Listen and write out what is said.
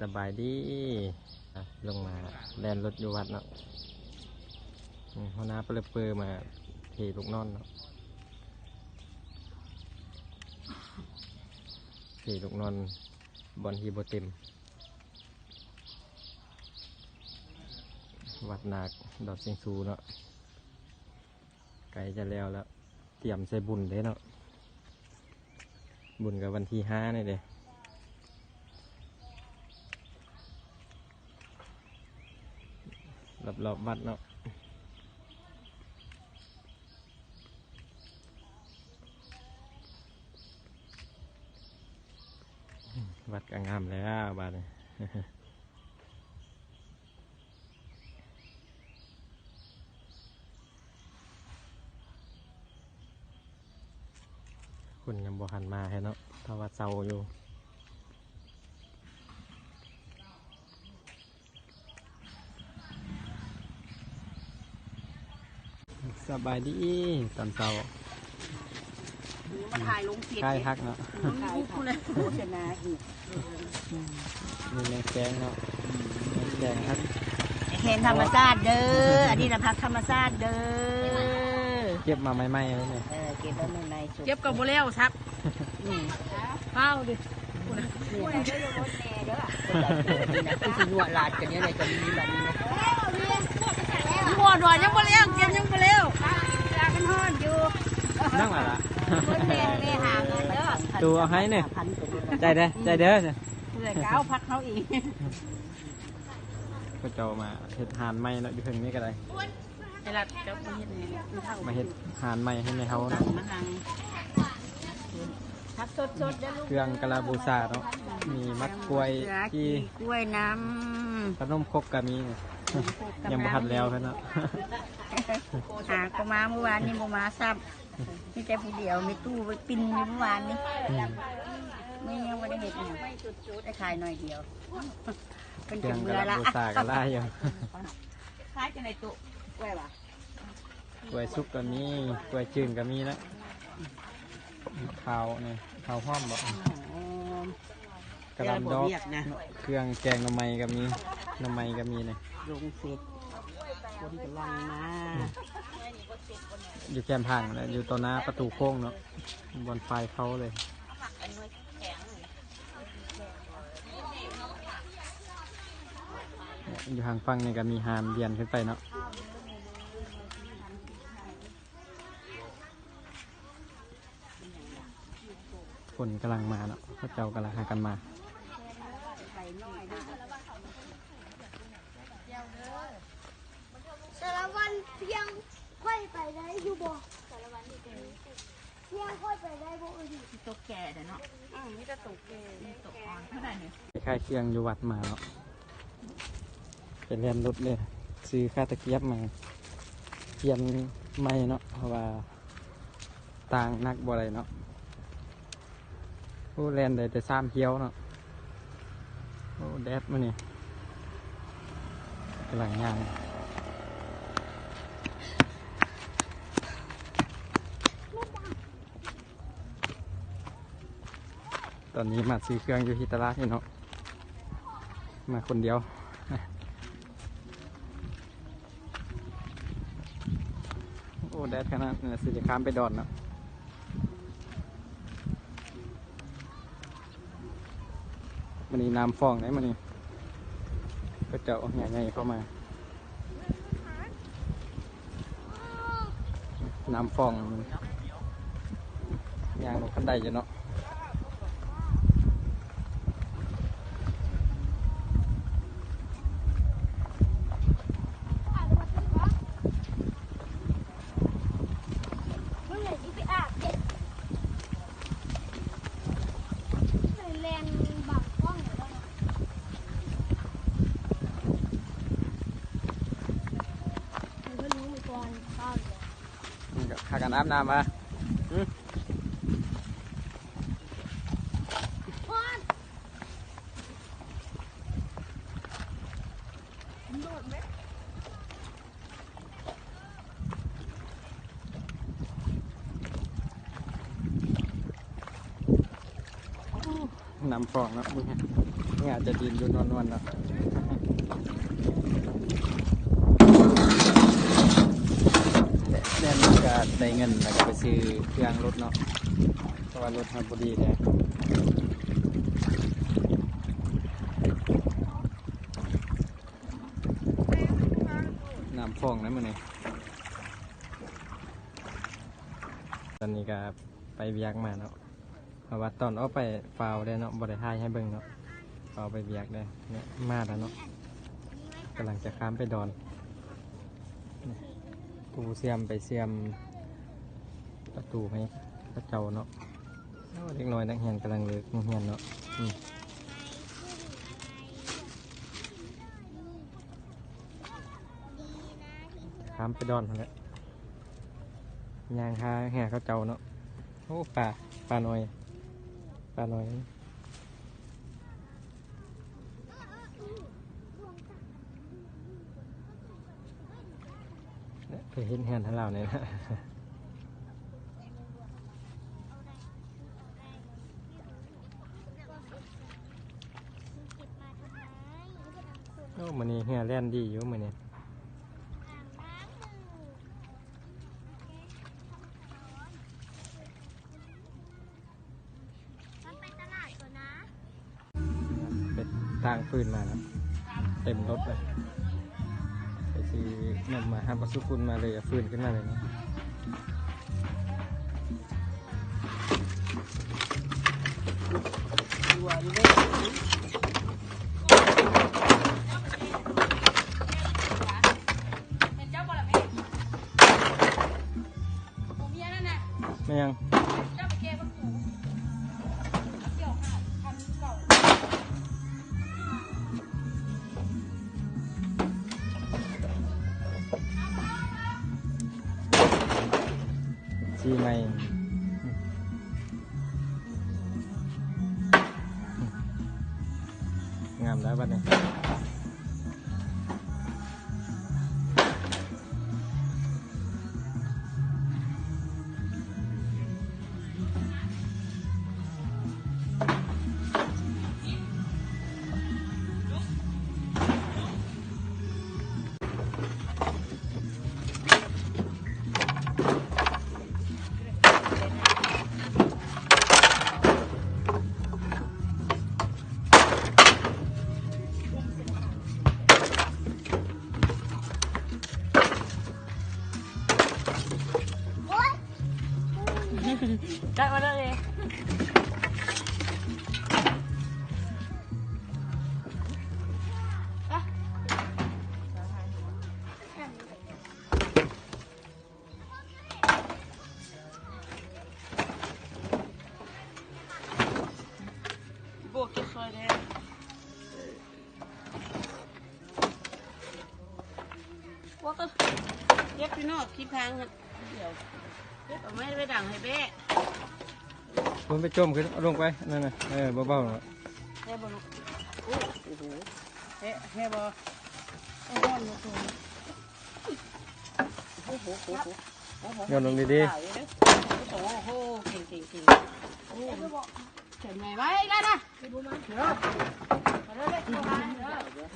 สบายดีลงมาแลนรถอยู่วัดเนาะหัวหน้าเปลือมาเทลูกนอนเนาะเทลูกนอนบอลฮีโบเต็มวัดนาคดอกเชียงซูเนาะไกลจะแล้วเตรียมใส่บุญเลยเนาะบุญกับวันที่5นี่เลยรอบวัดเนาะวัดก็งามแล้วบ้านนี้คุณยังบ่หันมาให้เนาะถ้าว่าเศร้าอยู่สบายดีตอนเช้ามาถ่ายลงเสียง ใกล้พักเนาะถ่ายพูดเลยโฆษณาอีกมีแมงแกงเนาะแมงแกงครับเห็นธรรมชาติเด้ออันนี้นะพักธรรมชาติเด้อเก็บมาใหม่ๆเลยเนี่ยเก็บมาใหม่ๆเก็บกับโบเลี้ยวซักเฝ้าดิพูดนะเด้อโยนแน่เด้อคือหัวลาดกันเนี่ยอะไรกันนี้แบบนี้นะหัวหน่อยยังโบเลี้ยวเก็บยังโบเลี้ยวกันฮอดอยู่นั่งอะไรล่ะแม่หาเงินเด้อตัวเอาให้เนี่ยใจเด้อเพื่อเก้าพักเขาอีกก็จะมาเห็ดหานใหม่เนาะอยู่เพิ่งนี้ก็ได้ไอ้ลัดจะมาเห็ดหานใหม่ให้ในเขาเนาะพักสดๆเด้อลูกเครื่องกะลาบูซาเนาะมีมัดกล้วยที่กล้วยน้ำขนมครกก็มียังบ่ทันแล้วเนาะหาก็มาเมื่อวานนี้บ่มาซ้ำมีแต่ผู้เดียวมีตู้ไปปิ้นอยู่เมื่อวานนี้ไม่ยังไม่ได้เห็ดเนี่ยได้ขายหน่อยเดียวเป็น เครื่อง เบื่ กะ อ ลา ละ บูซาก็ไล่อยู่ ขายจะไหนตุกล้วยปะกล้วยซุปก็มีกล้วยจืดก็มีนะข้าวเนี่ยข้าวหอมบ่กระลำดอกเครื่องแกงหน่อไม้ก็มีหน่อไม้ก็มีเนี่ยลงเสร็จคนกำลังมาอยู่แคมป์พังนะอยู่ต่อหน้าประตูโค้งเนาะบนไฟเขาเลยอยู่ทางฝั่งนี่ก็มีหานเบียนขึ้นไปเนาะคนกำลังมาเนาะพระเจ้ากำลังหากันมาสารวันเพียงค่อยไปได้อยู่บ่สารวันเพียงค่อยไปได้บ่ตกแก่เด้อเนาะนี่จะตกแก่ตกอ่อนเท่าไหร่เนี่ยคล้ายเคียงอยู่วัดมาเนาะเป็นเรียนรถเลยซื้อค่าตะเกียบมาเทียนไม่เนาะเพราะว่าต่างนักบ่อะไรเนาะโอ้แลนได้แต่ซ้ำเที่ยวเนาะโอ้แดดมาเนี่ยกำลังงานตอนนี้มาซื้อเครื่องอยู่ที่ตลาดนี่เนาะมาคนเดียวโอ้แดดขนาดนี้สิจะข้ามไปดอนเนาะมันนี่น้ำฟองไหนมันนี่ก็เจาะใหญ่ๆเข้ามาน้ำฟองยางลงขั้นใดอยู่เนาะพากันอาบน้ำมาน้ำฟองแล้วมึง งานจะดินอยู่นวลๆเนาะแน่นก็ได้เงินแล้วก็ไปซื้อเครื่องรถเนาะเพราะว่ารถมันพอดีเลยน้ำฟองนะมื้อนี้ตอนนี้ก็ไปเวียกมาเนาะเพราะว่าตอนเอาไปฟาวได้เนาะบ่ได้ถ่ายให้เบิ่งเนาะเอาไปเวียกได้เนี่ยมาแล้วเนาะกำลังจะข้ามไปดอนกูเสียมไปเสียมประตูให้พระเจ้าเนาะเล็กน้อยนักเรียนกำลังเลิกเรียนเนาะข้ามไปดอนแล้วยางคาแห่เขาเจ้าเนาะโอ้ปลาน้อยเนี่ยเคยเห็นแห่นให้เราเนี่ยนะโอ้มันนี่แห่แล่นดีอยู่มันนี่เป็นทางฟืนมานะเต็มรถเลยไปซื้อนมมาห้ามปลาสุกุลมาเลยฟืนขึ้นมาเลยนะไม่ยังชีไม่งามแล้วบัดนี้ได้มาเลย บวกจะคอยเลยว่าก็เย็บพี่นอกคิดทางครับเดี๋ยวเย็บเอาไม้ไปดังให้เบ๊ะ คุณไปจมขึ้นเอาลงไปนั่นน่ะเบาๆหน่อย เฮ้บอลโอ้โหเฮ้บอลโอ้โหโอ้โหโอ้โห ย้อนลงดี โอ้โหเก่งโอ้เฉยไหมไว้กันนะเดี๋ยวมาเดี๋ยว